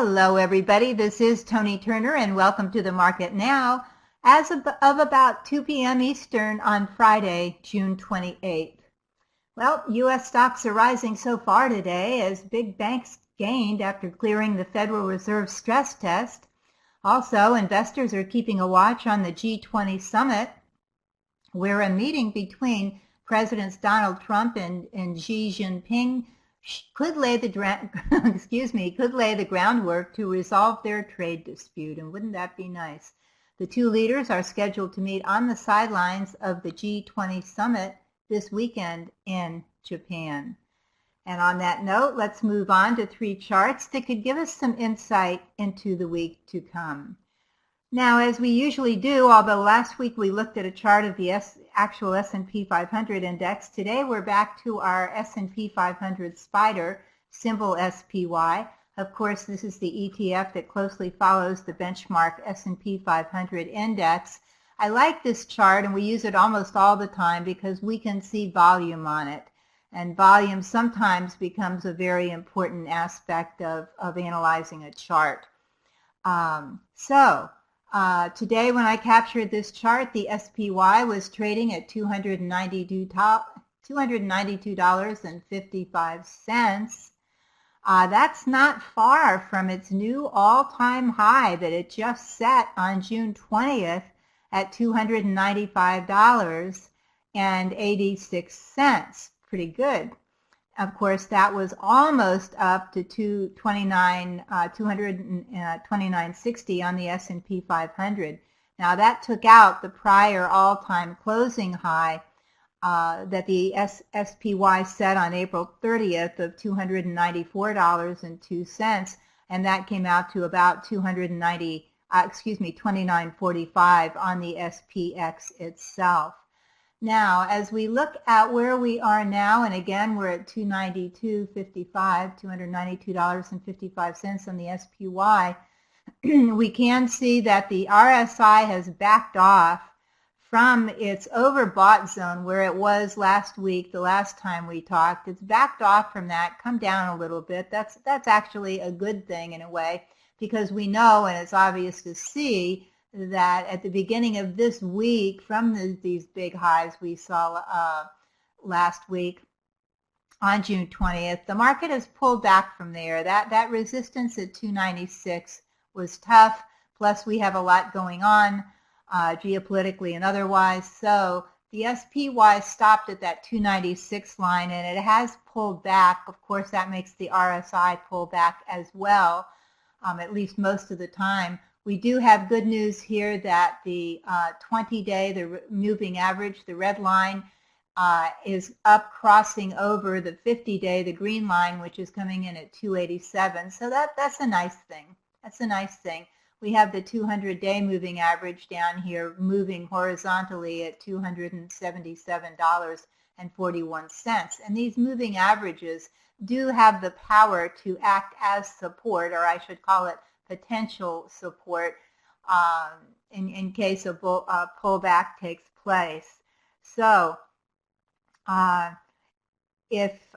Hello everybody, this is Toni Turner and welcome to the market now as of about 2 p.m. Eastern on Friday, June 28th. Well, U.S. stocks are rising so far today as big banks gained after clearing the Federal Reserve stress test. Also, investors are keeping a watch on the G20 summit, where a meeting between Presidents Donald Trump and Xi Jinping could lay the groundwork to resolve their trade dispute, and wouldn't that be nice? The two leaders are scheduled to meet on the sidelines of the G20 summit this weekend in Japan. And on that note, let's move on to three charts that could give us some insight into the week to come. Now, as we usually do, although last week we looked at a chart of the actual S&P 500 index, today we're back to our S&P 500 spider, symbol SPY. Of course, this is the ETF that closely follows the benchmark S&P 500 index. I like this chart, and we use it almost all the time because we can see volume on it. And volume sometimes becomes a very important aspect of analyzing a chart. Today when I captured this chart, the SPY was trading at $292.55. That's not far from its new all-time high that it just set on June 20th at $295.86. Pretty good. Of course, that was almost up to 229.60 on the S&P 500. Now that took out the prior all-time closing high that the SPY set on April 30th of $294.02, and that came out to about 29.45 on the SPX itself. Now, as we look at where we are now, and again, we're at $292.55, $292.55 on the SPY, we can see that the RSI has backed off from its overbought zone where it was last week, the last time we talked. It's backed off from that, come down a little bit. That's actually a good thing in a way, because we know, and it's obvious to see, that at the beginning of this week, from these big highs we saw last week on June 20th, the market has pulled back from there. That resistance at 296 was tough, plus we have a lot going on geopolitically and otherwise. So the SPY stopped at that 296 line, and it has pulled back. Of course, that makes the RSI pull back as well, at least most of the time. We do have good news here that the 20-day, the moving average, the red line, is up crossing over the 50-day, the green line, which is coming in at 287. So that's a nice thing. That's a nice thing. We have the 200-day moving average down here moving horizontally at $277.41. And these moving averages do have the power to act as support, or I should call it potential support, in case a pullback takes place. So if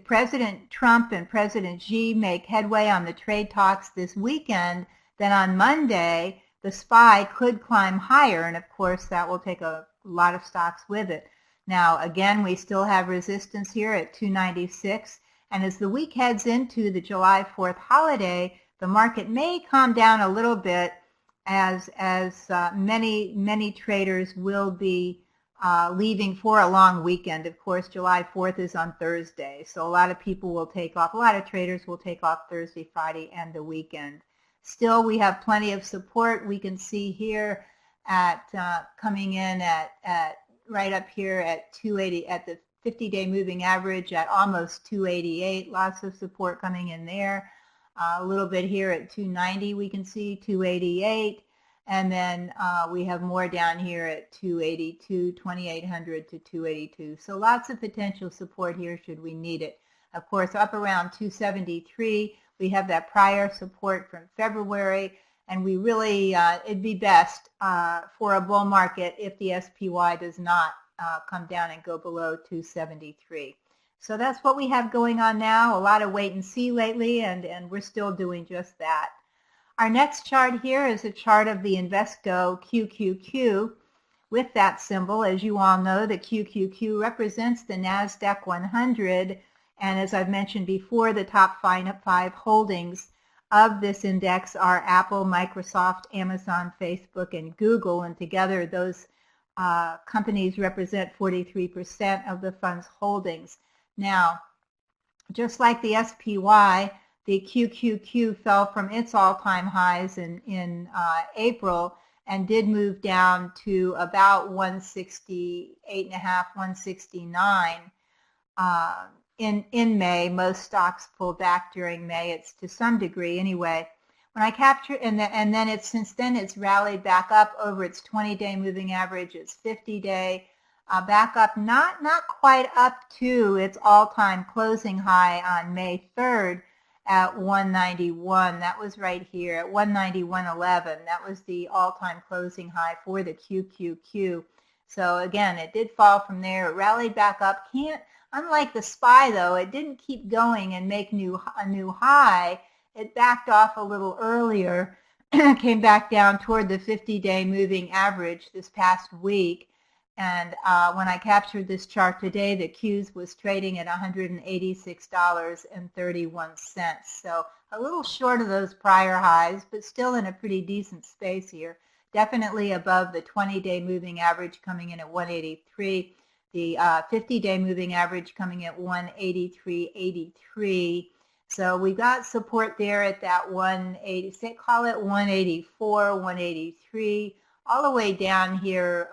President Trump and President Xi make headway on the trade talks this weekend, then on Monday the SPY could climb higher, and of course that will take a lot of stocks with it. Now again, we still have resistance here at 296. And as the week heads into the July 4th holiday, the market may calm down a little bit as many traders will be leaving for a long weekend. Of course, July 4th is on Thursday, so a lot of people will take off. A lot of traders will take off Thursday, Friday, and the weekend. Still, we have plenty of support. We can see here at coming in at right up here at 280 at the 50-day moving average at almost 288. Lots of support coming in there. A little bit here at 290 we can see, 288. And then we have more down here at 282, 2800 to 282. So lots of potential support here should we need it. Of course, up around 273, we have that prior support from February. And we really, it'd be best for a bull market if the SPY does not come down and go below 273. So that's what we have going on now, a lot of wait and see lately, and we're still doing just that. Our next chart here is a chart of the Invesco QQQ with that symbol. As you all know, the QQQ represents the Nasdaq 100, and as I've mentioned before, the top five holdings of this index are Apple, Microsoft, Amazon, Facebook, and Google, and together those companies represent 43% of the fund's holdings. Now, just like the SPY, the QQQ fell from its all-time highs in April and did move down to about 168.5, 169 in May. Most stocks pulled back during May. It's to some degree anyway. When I capture, and then it's since then it's rallied back up over its 20-day moving average, its 50-day, back up, not quite up to its all-time closing high on May 3rd at 191. That was right here at 191.11. That was the all-time closing high for the QQQ. So again, it did fall from there. It rallied back up. Unlike the SPY though, it didn't keep going and make a new high. It backed off a little earlier, came back down toward the 50-day moving average this past week. And when I captured this chart today, the Qs was trading at $186.31. So a little short of those prior highs, but still in a pretty decent space here. Definitely above the 20-day moving average coming in at 183. The 50-day moving average coming at 183.83. So we got support there at that 180, call it 184, 183, all the way down here,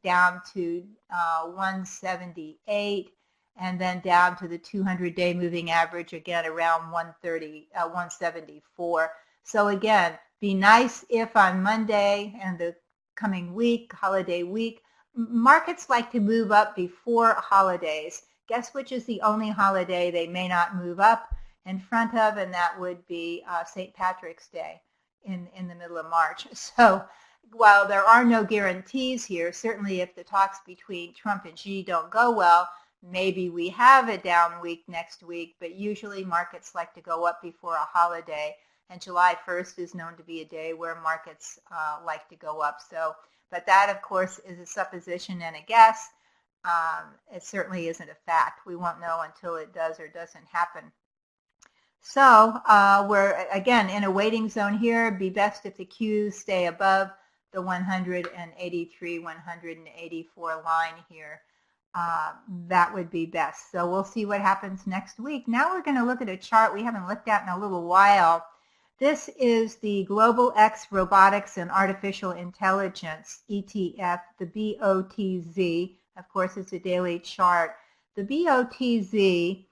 down to 178, and then down to the 200-day moving average again around 174. So again, be nice if on Monday and the coming week, holiday week, markets like to move up before holidays. Guess which is the only holiday they may not move up in front of, and that would be St. Patrick's Day in the middle of March. So while there are no guarantees here, certainly if the talks between Trump and Xi don't go well, maybe we have a down week next week, but usually markets like to go up before a holiday, and July 1st is known to be a day where markets like to go up. So, but that, of course, is a supposition and a guess. It certainly isn't a fact. We won't know until it does or doesn't happen. So we're, again, in a waiting zone here. It'd be best if the Qs stay above the 183, 184 line here. That would be best. So we'll see what happens next week. Now we're going to look at a chart we haven't looked at in a little while. This is the Global X Robotics and Artificial Intelligence ETF, the BOTZ. Of course, it's a daily chart. The BOTZ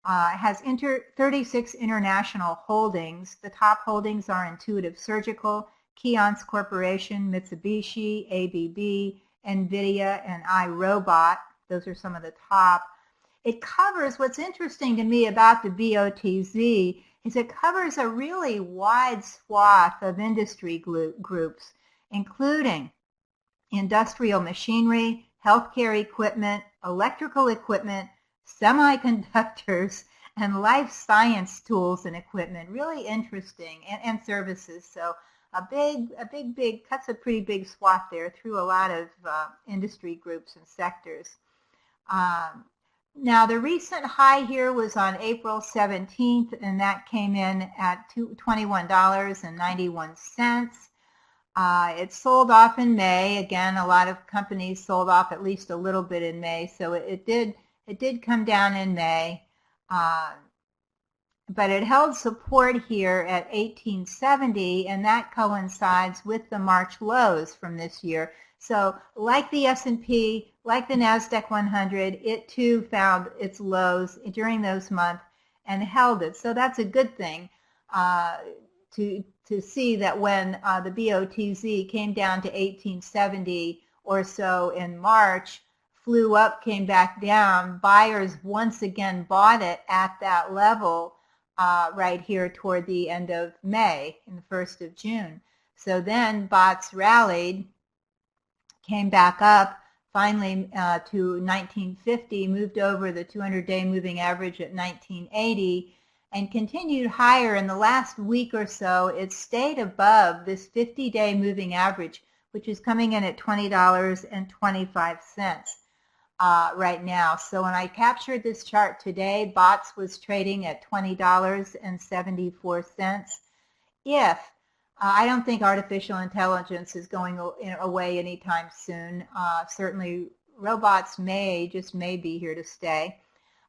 has 36 international holdings. The top holdings are Intuitive Surgical, Keyence Corporation, Mitsubishi, ABB, NVIDIA, and iRobot. Those are some of the top. It covers, what's interesting to me about the BOTZ is it covers a really wide swath of industry groups, including industrial machinery, healthcare equipment, electrical equipment, semiconductors, and life science tools and equipment. Really interesting, and services. So cuts a pretty big swath there through a lot of industry groups and sectors. Now the recent high here was on April 17th, and that came in at $21.91. It sold off in May. Again, a lot of companies sold off at least a little bit in May, so it did come down in May. But it held support here at 1870, and that coincides with the March lows from this year. So like the S&P, like the Nasdaq 100, it too found its lows during those months and held it. So that's a good thing to see that when the BOTZ came down to 1870 or so in March, flew up, came back down, buyers once again bought it at that level right here toward the end of May and the 1st of June. So then bots rallied, came back up, finally to 1950, moved over the 200-day moving average at 1980, and continued higher. In the last week or so, it stayed above this 50-day moving average, which is coming in at $20.25 right now. So when I captured this chart today, BOTS was trading at $20.74. If I don't think artificial intelligence is going away anytime soon. Certainly robots just may be here to stay.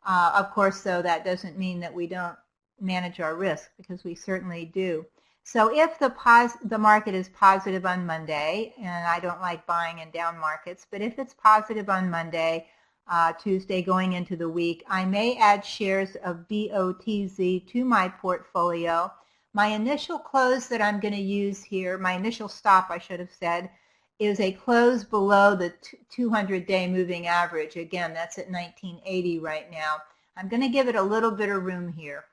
Of course, though, that doesn't mean that we don't manage our risk, because we certainly do. So if the market is positive on Monday, and I don't like buying in down markets, but if it's positive on Monday, Tuesday going into the week, I may add shares of BOTZ to my portfolio. My initial close that I'm going to use here, my initial stop I should have said, is a close below the 200-day moving average. Again, that's at 1980 right now. I'm going to give it a little bit of room here.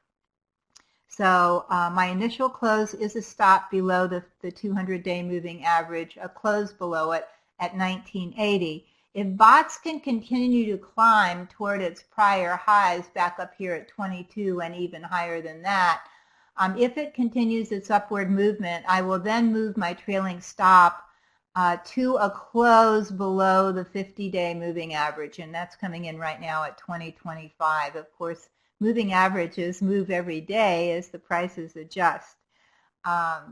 So my initial close is a stop below the 200-day moving average, a close below it at 1980. If BOTS can continue to climb toward its prior highs back up here at 22 and even higher than that, if it continues its upward movement, I will then move my trailing stop to a close below the 50-day moving average, and that's coming in right now at 20.25. Of course, moving averages move every day as the prices adjust.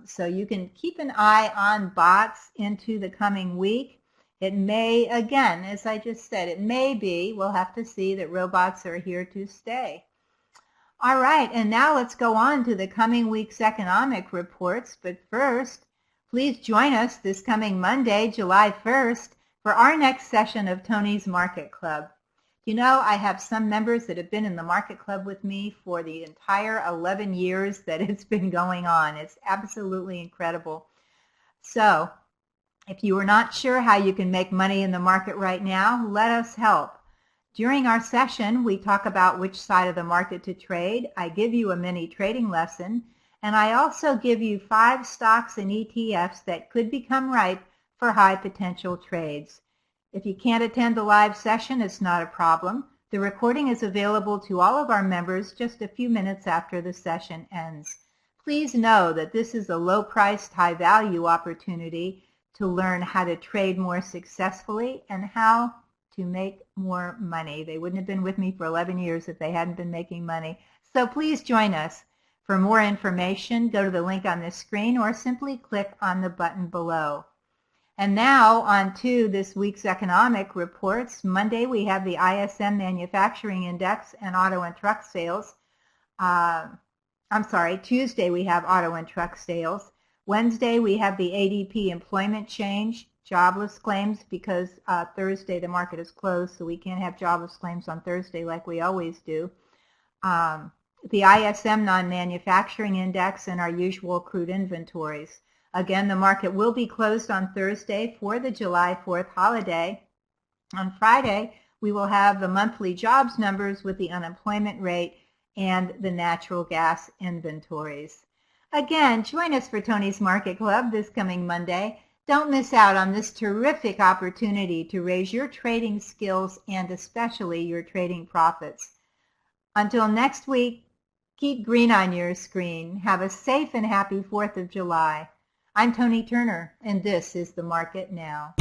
So you can keep an eye on BOTS into the coming week. It may, again, as I just said, it may be, we'll have to see, that robots are here to stay. All right, and now let's go on to the coming week's economic reports. But first, please join us this coming Monday, July 1st, for our next session of Toni's Market Club. You know, I have some members that have been in the Market Club with me for the entire 11 years that it's been going on. It's absolutely incredible. So, if you are not sure how you can make money in the market right now, let us help. During our session, we talk about which side of the market to trade. I give you a mini trading lesson, and I also give you 5 stocks and ETFs that could become ripe for high potential trades. If you can't attend the live session, it's not a problem. The recording is available to all of our members just a few minutes after the session ends. Please know that this is a low-priced, high-value opportunity to learn how to trade more successfully and how to make more money. They wouldn't have been with me for 11 years if they hadn't been making money. So please join us. For more information, go to the link on this screen or simply click on the button below. And now on to this week's economic reports. Monday we have the ISM Manufacturing Index and auto and truck sales. Tuesday we have auto and truck sales. Wednesday we have the ADP employment change, jobless claims, because Thursday the market is closed, so we can't have jobless claims on Thursday like we always do. The ISM non-manufacturing index and our usual crude inventories. Again, the market will be closed on Thursday for the July 4th holiday. On Friday, we will have the monthly jobs numbers with the unemployment rate and the natural gas inventories. Again, join us for Toni's Market Club this coming Monday. Don't miss out on this terrific opportunity to raise your trading skills and especially your trading profits. Until next week, keep green on your screen. Have a safe and happy 4th of July. I'm Toni Turner, and this is The Market Now.